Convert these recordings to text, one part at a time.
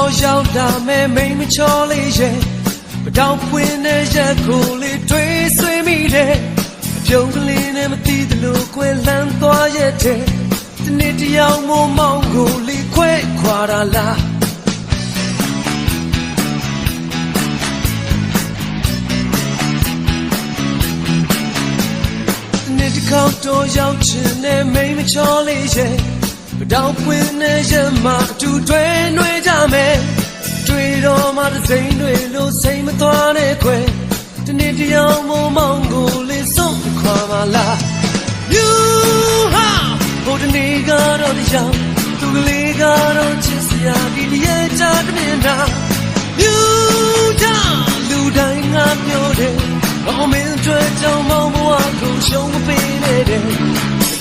တော်ရောက်လာမယ်မိမချောလေးရဲ့မတောင်ပွင့်တဲ့ရက်ကိုလေးတွေးဆွေးမိတယ်အပြုံးကလေးနဲ့မသိသလိုကွယ်လန်းသွားရဲ့တဲ့ဒီနေ့တယောက်မောမောင်ကိုလေးခွဲခွာတာလားဒီနေ့တခေါက်တော်ရောက်ချင်တဲ့မိမချောလေးရဲ့မတောင်ပွင့်တဲ့ရက်မှာအတူတွဲနှွေးကြမယ်တွေ့တော့မှတစ်စိမ်တွေလို့စိမ်မသွားနဲ့ခွဲဒီနေ့တယောက်မောမောင်ကိုလေးစုံခွာပါလား You ဟာဘုဒ္ဓနေကတော့တရားသူကလေးကတော့ချစ်စရာဒီတည်းချတမင်တာ You တာလူတိုင်းငါပြောတယ်အောင်မင်းတွေ့ကြောင်မောင်ဘဝကိုရှုံးမပေးနဲ့တဲ့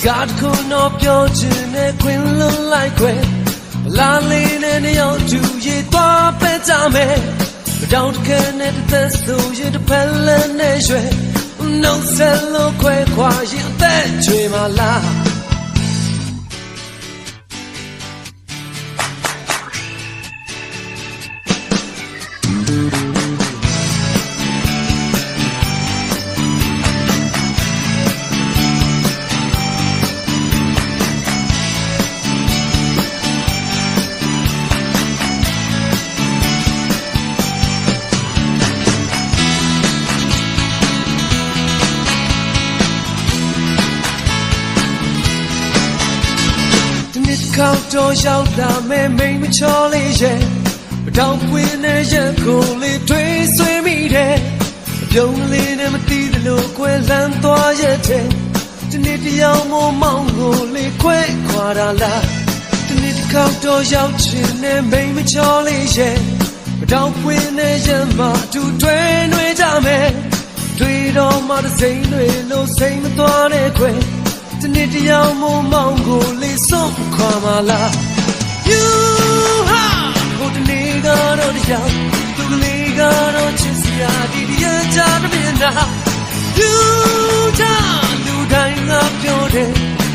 ကားကိုတော့ပြောချင်တဲ့ခွင်လုံးလိုက်ခွဲလာလေးနဲ့နှစ်ယောက်တူရေသွားပဲကြမယ်မတောင်တခဲနဲ့တစ်သက်ဆိုရင်တစ်ဖက်လည်းနဲ့ရွှဲနှုတ်ဆက်လို့ခွဲခွာရင်အသက်ချွေမလားခေါက်တော်ရောက်လာမယ်မိမချောလေးရဲ့မတောင်ပွင့်တဲ့ရက်ကိုလေးတွေးဆွေးမိတယ်အပြုံးလေးနဲ့မသိသလိုကွယ်လန်းသွားရဲ့တဲ့ဒီနေ့တယောက်မောမောင်ကိုလေးခွဲခွာတာလားဒီနေ့ခေါက်တော်ရောက်ချင်တဲ့မိမချောလေးရဲ့မတောင်ပွင့်တဲ့ရက်မှာအတူတွဲနှွေးကြမယ်တွေ့တော့မှတစ်စိမ်တွေလို့စိမ်မသွားနဲ့ခွဲဒီနေ့တယောက်မောမောင်ကိုလေးစုံခွာပါလား You ဟာဘုဒ္ဓနေကတော့တရားသူကလေးကတော့ချစ်စရာဒီတည်းချတမင်တာ You တာလူတိုင်းငါပြောတယ်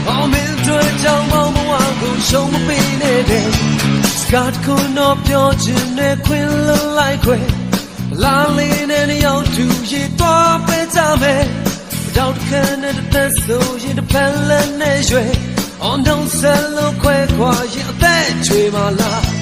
အောင်မင်းတွေ့ကြောင်မောင်ဘဝကိုရှုံးမပေးနဲ့တဲ့စကားကိုတော့ပြောချင်တဲ့ခွင်လုံးလိုက်ခွဲလာလေးနဲ့နှစ်ယောက်တူရေသွားပဲကြမယ်တောက်ခံတဲ့သက်ဆိုရင်တစ်ဖက်လည်းနဲ့ရွှဲ On don't sell no quick ခွာရင်အသက်ချွေမလား